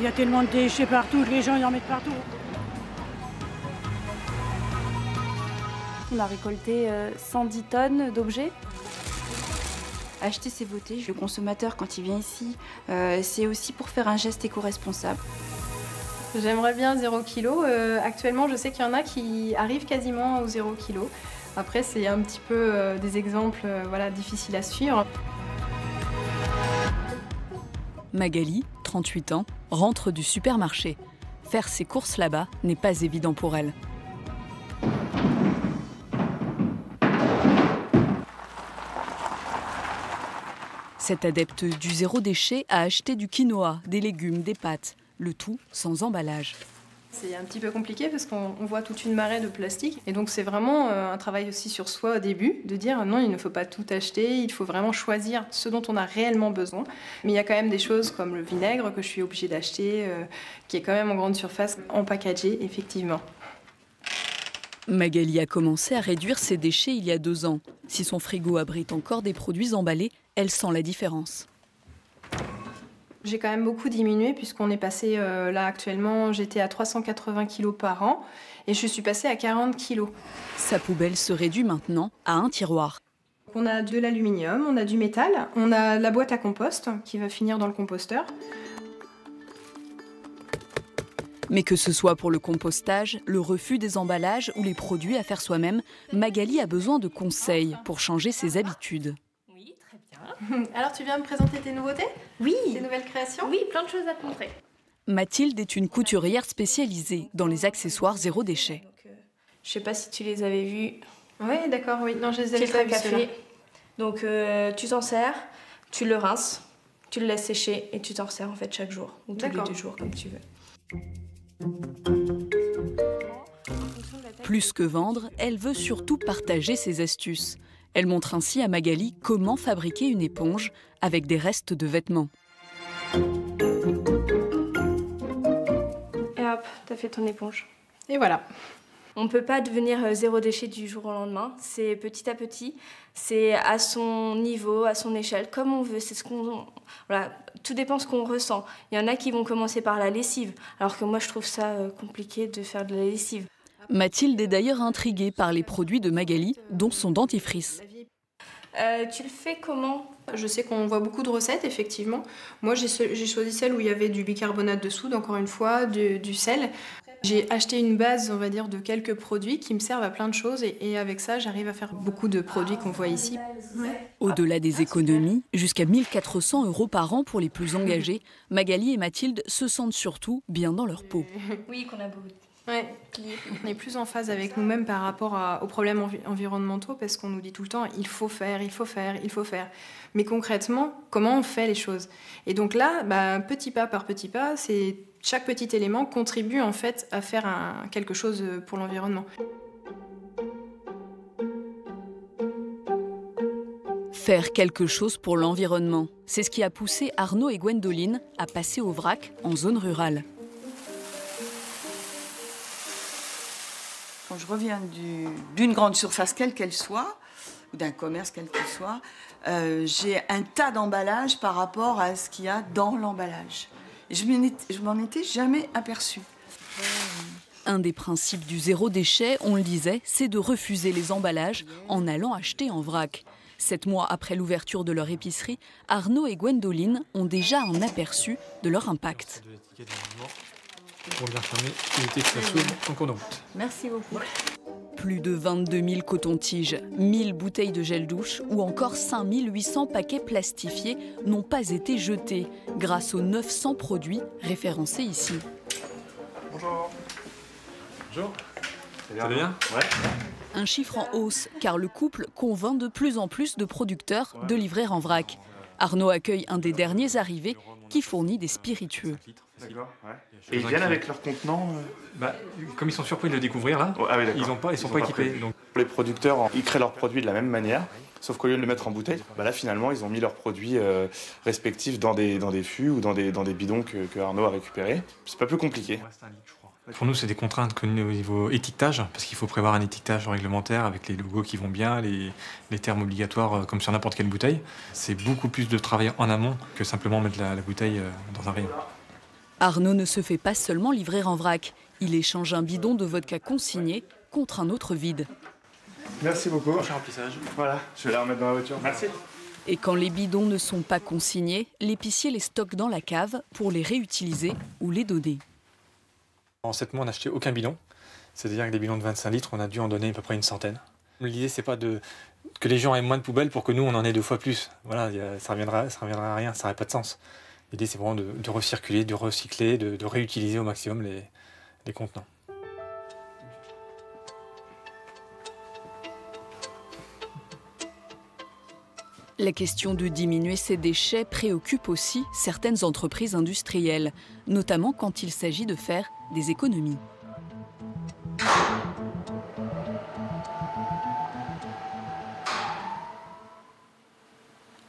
y a tellement de déchets partout, les gens y en mettent partout. On a récolté 110 tonnes d'objets. Acheter, c'est voter. Le consommateur, quand il vient ici, c'est aussi pour faire un geste éco-responsable. J'aimerais bien 0 kg. Actuellement, je sais qu'il y en a qui arrivent quasiment au 0 kg. Après, c'est un petit peu des exemples voilà, difficiles à suivre. Magali, 38 ans, rentre du supermarché. Faire ses courses là-bas n'est pas évident pour elle. Cette adepte du zéro déchet a acheté du quinoa, des légumes, des pâtes, le tout sans emballage. C'est un petit peu compliqué parce qu'on voit toute une marée de plastique. Et donc c'est vraiment un travail aussi sur soi au début, de dire non, il ne faut pas tout acheter, il faut vraiment choisir ce dont on a réellement besoin. Mais il y a quand même des choses comme le vinaigre que je suis obligée d'acheter, qui est quand même en grande surface, empackagé, effectivement. Magali a commencé à réduire ses déchets il y a 2 ans. Si son frigo abrite encore des produits emballés, elle sent la différence. J'ai quand même beaucoup diminué puisqu'on est passé là actuellement, j'étais à 380 kg par an et je suis passée à 40 kg. Sa poubelle se réduit maintenant à un tiroir. On a de l'aluminium, on a du métal, on a la boîte à compost qui va finir dans le composteur. Mais que ce soit pour le compostage, le refus des emballages ou les produits à faire soi-même, Magali a besoin de conseils pour changer ses habitudes. Oui, très bien. Alors tu viens me présenter tes nouveautés? Oui. Tes nouvelles créations? Oui, plein de choses à te montrer. Mathilde est une couturière spécialisée dans les accessoires zéro déchet. Je sais pas si tu les avais vus. Oui, d'accord, oui. Non, je les avais pas vus, ceux-là. Donc tu t'en sers, tu le rinces, tu le laisses sécher et tu t'en sers en fait chaque jour ou tous les 2 jours comme tu veux. Plus que vendre, elle veut surtout partager ses astuces. Elle montre ainsi à Magali comment fabriquer une éponge avec des restes de vêtements. Et hop, t'as fait ton éponge. Et voilà. On ne peut pas devenir zéro déchet du jour au lendemain. C'est petit à petit, c'est à son niveau, à son échelle, comme on veut. C'est ce qu'on, voilà, tout dépend de ce qu'on ressent. Il y en a qui vont commencer par la lessive, alors que moi je trouve ça compliqué de faire de la lessive. Mathilde est d'ailleurs intriguée par les produits de Magali, dont son dentifrice. Tu le fais comment? Je sais qu'on voit beaucoup de recettes, effectivement. Moi, j'ai choisi celle où il y avait du bicarbonate de soude, encore une fois, du sel. J'ai acheté une base, on va dire, de quelques produits qui me servent à plein de choses. Et avec ça, j'arrive à faire beaucoup de produits qu'on voit ici. Ouais. Au-delà des économies, jusqu'à 1 400 € par an pour les plus engagés, Magali et Mathilde se sentent surtout bien dans leur peau. Oui, qu'on a beaucoup. Ouais. On est plus en phase avec nous-mêmes par rapport aux problèmes environnementaux parce qu'on nous dit tout le temps il faut faire, il faut faire, il faut faire. Mais concrètement, comment on fait les choses? Et donc là, petit pas par petit pas, chaque petit élément contribue en fait à faire quelque chose pour l'environnement. Faire quelque chose pour l'environnement, c'est ce qui a poussé Arnaud et Gwendoline à passer au vrac en zone rurale. Quand je reviens d'une grande surface, quelle qu'elle soit, ou d'un commerce quel qu'il soit, j'ai un tas d'emballages par rapport à ce qu'il y a dans l'emballage. Je m'en étais jamais aperçue. Un des principes du zéro déchet, on le disait, c'est de refuser les emballages en allant acheter en vrac. 7 mois après l'ouverture de leur épicerie, Arnaud et Gwendoline ont déjà un aperçu de leur impact. Pour bien fermer, éviter que ça s'ouvre en cours de route. Merci beaucoup. Plus de 22 000 cotons-tiges, 1000 bouteilles de gel douche ou encore 5 800 paquets plastifiés n'ont pas été jetés grâce aux 900 produits référencés ici. Bonjour. Bonjour. Ça va bien? Ouais. Un chiffre en hausse car le couple convainc de plus en plus de producteurs de livrer en vrac. Arnaud accueille un des derniers arrivés qui fournit des spiritueux. D'accord, ouais. Et ils viennent avec leur contenant Comme ils sont surpris de le découvrir là, ils sont pas équipés. Donc. Les producteurs, ils créent leurs produits de la même manière, sauf qu'au lieu de le mettre en bouteille, là finalement ils ont mis leurs produits respectifs dans des fûts ou dans des bidons que Arnaud a récupérés. C'est pas plus compliqué. Pour nous, c'est des contraintes connues au niveau étiquetage, parce qu'il faut prévoir un étiquetage réglementaire avec les logos qui vont bien, les termes obligatoires comme sur n'importe quelle bouteille. C'est beaucoup plus de travail en amont que simplement mettre la bouteille dans un rayon. Arnaud ne se fait pas seulement livrer en vrac. Il échange un bidon de vodka consigné contre un autre vide. Merci beaucoup. Prochain remplissage. Voilà, je vais la remettre dans la voiture. Merci. Et quand les bidons ne sont pas consignés, l'épicier les stocke dans la cave pour les réutiliser ou les donner. En 7 mois, on n'a acheté aucun bidon. C'est-à-dire que des bidons de 25 litres, on a dû en donner à peu près une centaine. L'idée, c'est pas que les gens aient moins de poubelles pour que nous, on en ait 2 fois plus. Voilà, ça reviendra à rien, ça n'aurait pas de sens. L'idée, c'est vraiment de recirculer, de recycler, de réutiliser au maximum les contenants. La question de diminuer ces déchets préoccupe aussi certaines entreprises industrielles, notamment quand il s'agit de faire des économies.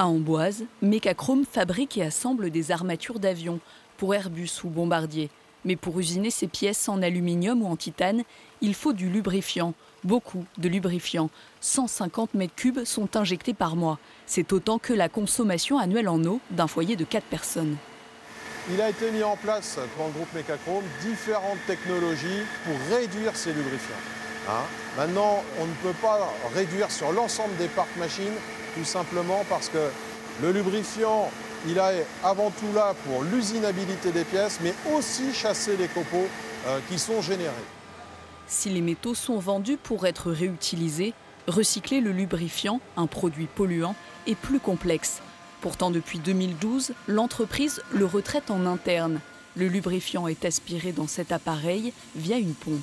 À Amboise, Mecachrome fabrique et assemble des armatures d'avions pour Airbus ou Bombardier. Mais pour usiner ces pièces en aluminium ou en titane, il faut du lubrifiant, beaucoup de lubrifiant. 150 mètres cubes sont injectés par mois. C'est autant que la consommation annuelle en eau d'un foyer de 4 personnes. Il a été mis en place dans le groupe Mecachrome différentes technologies pour réduire ces lubrifiants. Maintenant, on ne peut pas réduire sur l'ensemble des parcs machines, tout simplement parce que le lubrifiant, il est avant tout là pour l'usinabilité des pièces, mais aussi chasser les copeaux qui sont générés. Si les métaux sont vendus pour être réutilisés, recycler le lubrifiant, un produit polluant, est plus complexe. Pourtant, depuis 2012, l'entreprise le retraite en interne. Le lubrifiant est aspiré dans cet appareil via une pompe.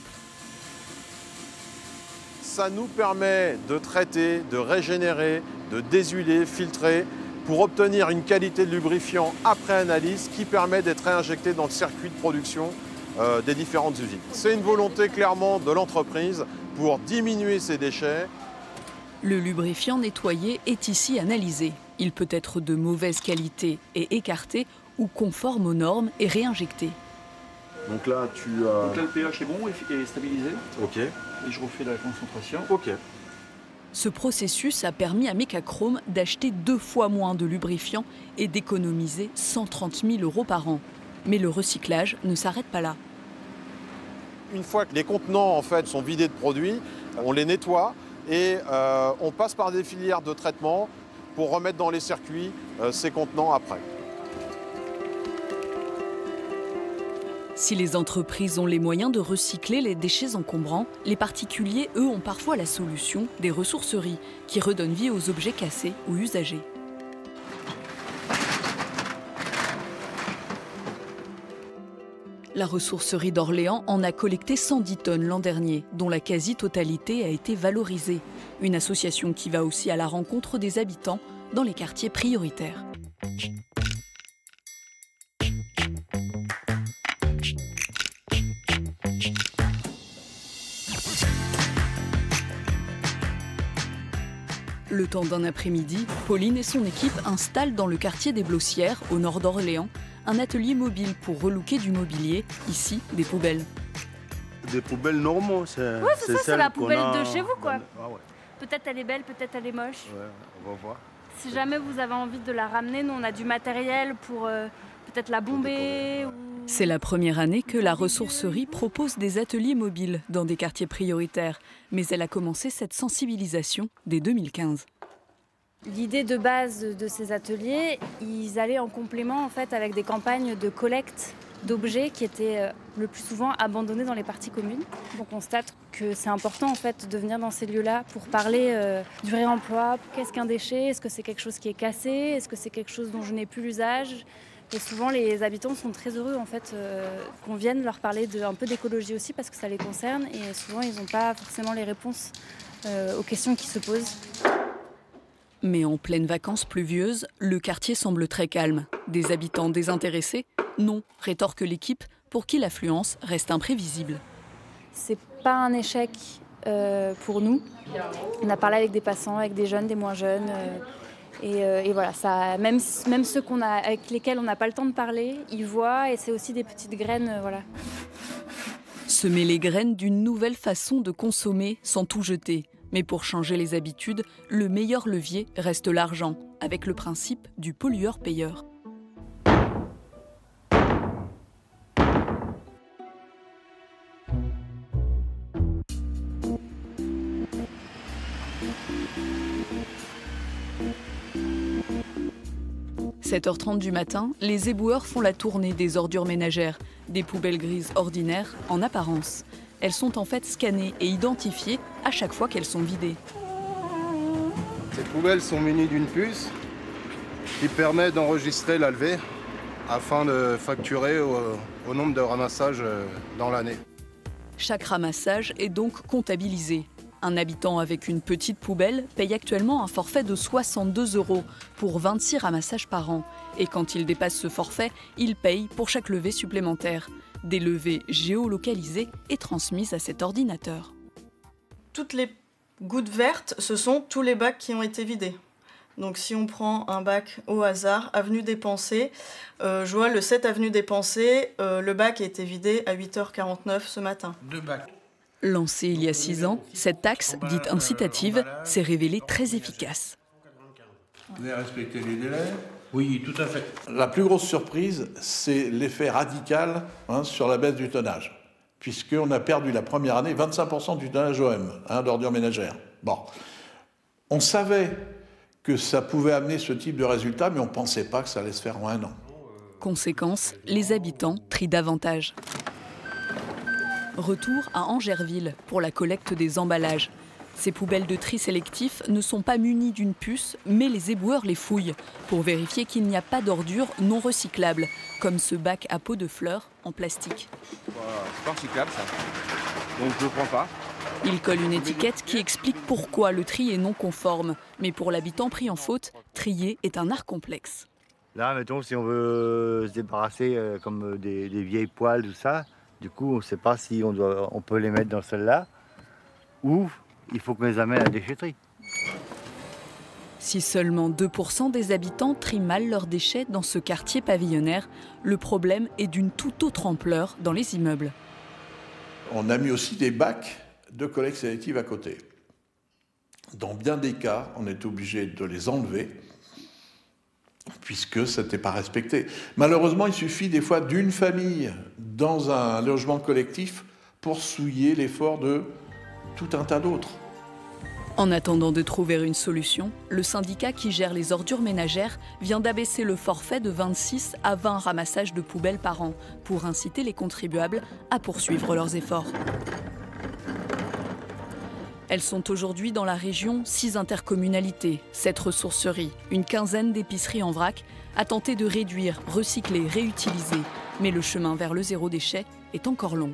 Ça nous permet de traiter, de régénérer, de déshuiler, filtrer, pour obtenir une qualité de lubrifiant après analyse qui permet d'être réinjecté dans le circuit de production des différentes usines. C'est une volonté clairement de l'entreprise pour diminuer ces déchets. Le lubrifiant nettoyé est ici analysé. Il peut être de mauvaise qualité et écarté ou conforme aux normes et réinjecté. Donc là, Donc là, le pH est bon et stabilisé. Ok. Et je refais la concentration. Ok. Ce processus a permis à Mecachrome d'acheter 2 fois moins de lubrifiant et d'économiser 130 000 € par an. Mais le recyclage ne s'arrête pas là. Une fois que les contenants en fait, sont vidés de produits, on les nettoie et on passe par des filières de traitement pour remettre dans les circuits ces contenants après. Si les entreprises ont les moyens de recycler les déchets encombrants, les particuliers, eux, ont parfois la solution des ressourceries qui redonnent vie aux objets cassés ou usagés. La ressourcerie d'Orléans en a collecté 110 tonnes l'an dernier, dont la quasi-totalité a été valorisée. Une association qui va aussi à la rencontre des habitants dans les quartiers prioritaires. Le temps d'un après-midi, Pauline et son équipe installent dans le quartier des Blossières, au nord d'Orléans, un atelier mobile pour relooker du mobilier, ici des poubelles. Des poubelles normaux, c'est c'est la poubelle de chez vous, quoi. Ah ouais. Peut-être elle est belle, peut-être elle est moche. Ouais, on va voir. Si jamais vous avez envie de la ramener, nous on a du matériel pour peut-être la bomber. C'est la première année que la ressourcerie propose des ateliers mobiles dans des quartiers prioritaires. Mais elle a commencé cette sensibilisation dès 2015. L'idée de base de ces ateliers, ils allaient en complément en fait avec des campagnes de collecte d'objets qui étaient le plus souvent abandonnés dans les parties communes. Donc on constate que c'est important en fait de venir dans ces lieux-là pour parler du réemploi. Qu'est-ce qu'un déchet? Est-ce que c'est quelque chose qui est cassé? Est-ce que c'est quelque chose dont je n'ai plus l'usage? Et souvent les habitants sont très heureux en fait qu'on vienne leur parler un peu d'écologie aussi parce que ça les concerne et souvent ils n'ont pas forcément les réponses aux questions qui se posent. Mais en pleine vacances pluvieuses, le quartier semble très calme. Des habitants désintéressés? Non, rétorque l'équipe, pour qui l'affluence reste imprévisible. C'est pas un échec pour nous. On a parlé avec des passants, avec des jeunes, des moins jeunes. Et voilà, ça, même ceux avec lesquels on n'a pas le temps de parler, ils voient et c'est aussi des petites graines. Voilà. Semer les graines d'une nouvelle façon de consommer sans tout jeter. Mais pour changer les habitudes, le meilleur levier reste l'argent, avec le principe du pollueur-payeur. 7h30 du matin, les éboueurs font la tournée des ordures ménagères, des poubelles grises ordinaires en apparence. Elles sont en fait scannées et identifiées à chaque fois qu'elles sont vidées. Ces poubelles sont munies d'une puce qui permet d'enregistrer la levée afin de facturer au nombre de ramassages dans l'année. Chaque ramassage est donc comptabilisé. Un habitant avec une petite poubelle paye actuellement un forfait de 62 € pour 26 ramassages par an. Et quand il dépasse ce forfait, il paye pour chaque levée supplémentaire. Des levées géolocalisées et transmises à cet ordinateur. Toutes les gouttes vertes, ce sont tous les bacs qui ont été vidés. Donc si on prend un bac au hasard, avenue des Pensées, je vois le 7 avenue des Pensées, le bac a été vidé à 8h49 ce matin. 2 bacs. Lancée il y a 6 ans, cette taxe, dite incitative, s'est révélée très efficace. Vous avez respecté les délais? Oui, tout à fait. La plus grosse surprise, c'est l'effet radical sur la baisse du tonnage, puisqu'on a perdu la première année 25% du tonnage OM, d'ordures ménagères. Bon, on savait que ça pouvait amener ce type de résultat, mais on ne pensait pas que ça allait se faire en 1 an. Conséquence, les habitants trient davantage. Retour à Angerville pour la collecte des emballages. Ces poubelles de tri sélectif ne sont pas munies d'une puce, mais les éboueurs les fouillent pour vérifier qu'il n'y a pas d'ordures non recyclables, comme ce bac à pot de fleurs en plastique. C'est pas recyclable ça, donc je ne le prends pas. Il colle une étiquette qui explique pourquoi le tri est non conforme. Mais pour l'habitant pris en faute, trier est un art complexe. Là, mettons, si on veut se débarrasser comme des vieilles poêles, tout ça, du coup, on ne sait pas si on peut les mettre dans celle-là ou il faut qu'on les amène à la déchetterie. Si seulement 2% des habitants trient mal leurs déchets dans ce quartier pavillonnaire, le problème est d'une toute autre ampleur dans les immeubles. On a mis aussi des bacs de collecte sélective à côté. Dans bien des cas, on est obligé de les enlever puisque ça n'était pas respecté. Malheureusement, il suffit des fois d'une famille dans un logement collectif pour souiller l'effort de tout un tas d'autres. En attendant de trouver une solution, le syndicat qui gère les ordures ménagères vient d'abaisser le forfait de 26 à 20 ramassages de poubelles par an pour inciter les contribuables à poursuivre leurs efforts. Elles sont aujourd'hui dans la région 6 intercommunalités, 7 ressourceries, une quinzaine d'épiceries en vrac, à tenter de réduire, recycler, réutiliser. Mais le chemin vers le zéro déchet est encore long.